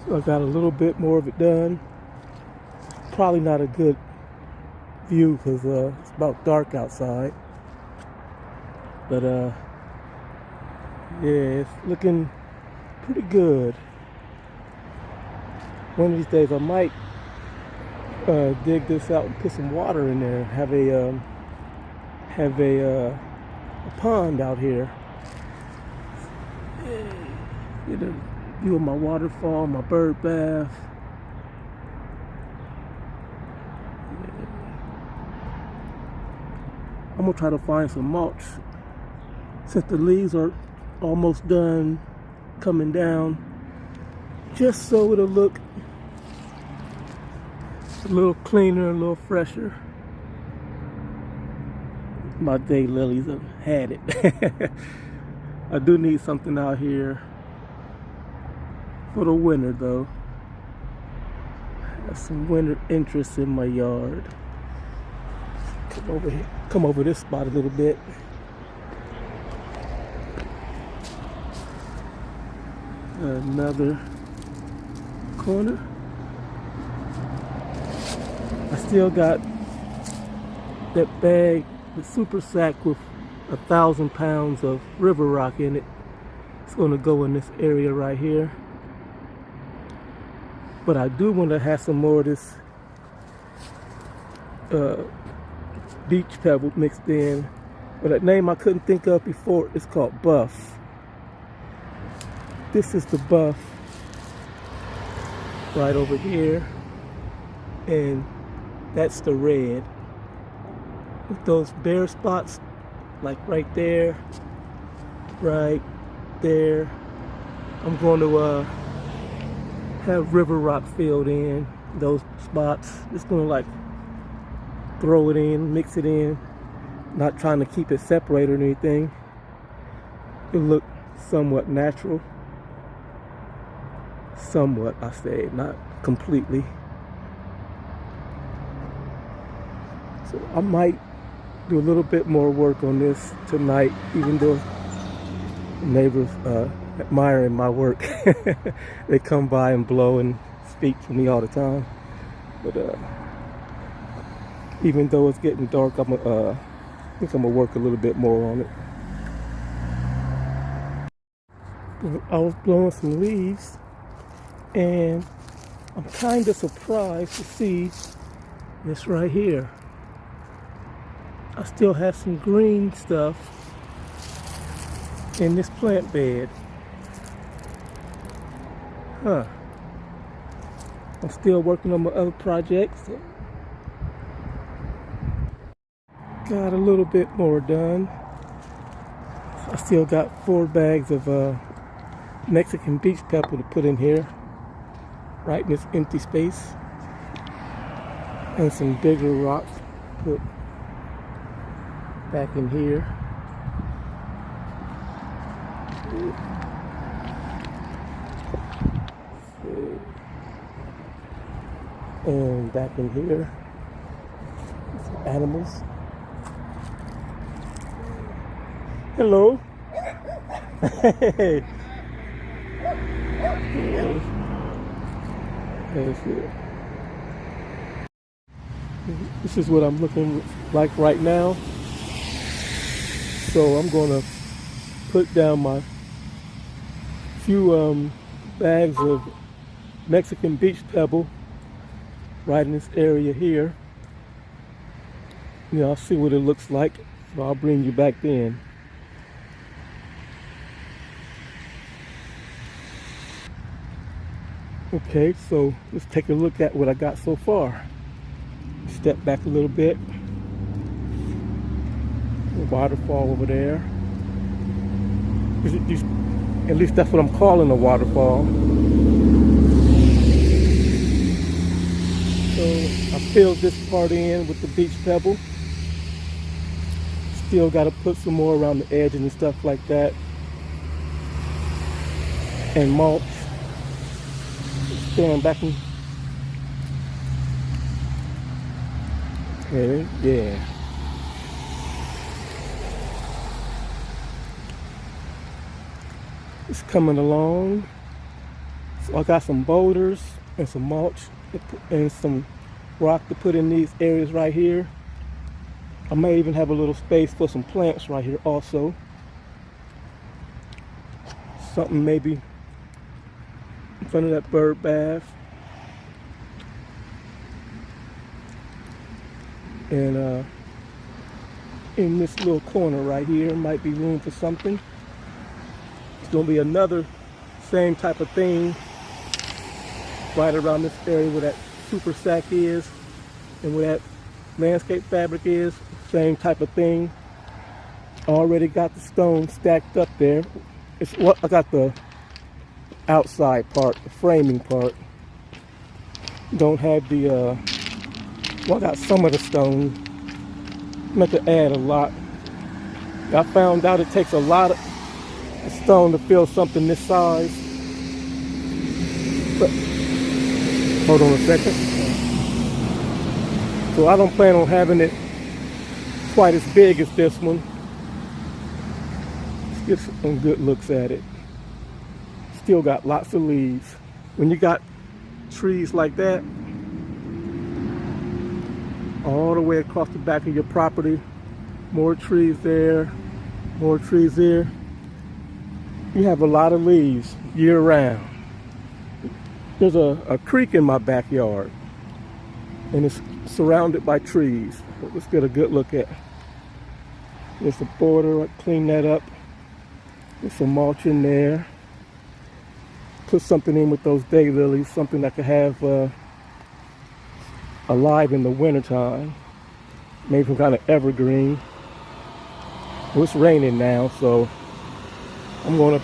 So I got a little bit more of it done. Probably not a good view because it's about dark outside. But yeah, it's looking pretty good. One of these days I might dig this out and put some water in there. Have a pond out here. Get a view of my waterfall, my bird bath. I'm gonna try to find some mulch since the leaves are almost done coming down, just so it'll look a little cleaner, a little fresher. My daylilies have had it. I do need something out here for the winter though. Got some winter interests in my yard. Come over here, come over this spot a little bit. Another corner. I still got that bag, the super sack with 1,000 pounds of river rock in it. It's going to go in this area right here. But I do want to have some more of this beach pebble mixed in. But that name I couldn't think of before, it's called Buff. This is the Buff right over here. And that's the red. With those bare spots, like right there, right there. I'm going to have river rock filled in those spots. Just going to like throw it in, mix it in. Not trying to keep it separated or anything. It'll look somewhat natural. Somewhat, I say, not completely. So I might do a little bit more work on this tonight, even though the neighbors admiring my work. They come by and blow and speak to me all the time. But even though it's getting dark, I think I'm gonna work a little bit more on it. I was blowing some leaves, and I'm kind of surprised to see this right here. I still have some green stuff in this plant bed. Huh. I'm still working on my other projects. Got a little bit more done. I still got 4 bags of Mexican beach pepper to put in here, right in this empty space. And some bigger rocks to put back in here. And back in here, some animals. Hello. Hey. This is what I'm looking like right now. So I'm going to put down my few bags of Mexican beach pebble right in this area here. Yeah, I'll see what it looks like. So I'll bring you back then. Okay, so let's take a look at what I got so far. Step back a little bit. The waterfall over there. At least that's what I'm calling a waterfall. So I filled this part in with the beach pebble. Still got to put some more around the edges and stuff like that. And mulch. Stand back and okay, yeah. It's coming along. So I got some boulders and some mulch and some rock to put in these areas right here. I may even have a little space for some plants right here also. Something maybe in front of that bird bath. And in this little corner right here might be room for something. It's gonna be another same type of thing right around this area where that super sack is and where that landscape fabric is. Same type of thing. Already got the stone stacked up there. It's what I got the outside part, the framing part. Don't have the well, I got some of the stone. Meant to add a lot. I found out it takes a lot of stone to fill something this size. But hold on a second. So I don't plan on having it quite as big as this one. Let's get some good looks at it. Still got lots of leaves. When you got trees like that all the way across the back of your property, more trees there, more trees there, you have a lot of leaves year round. There's a creek in my backyard and it's surrounded by trees. Let's get a good look at. There's a border. I'll clean that up. There's some mulch in there. Put something in with those daylilies, something that could have alive in the wintertime. Maybe some kind of evergreen. Well, it's raining now, so I'm gonna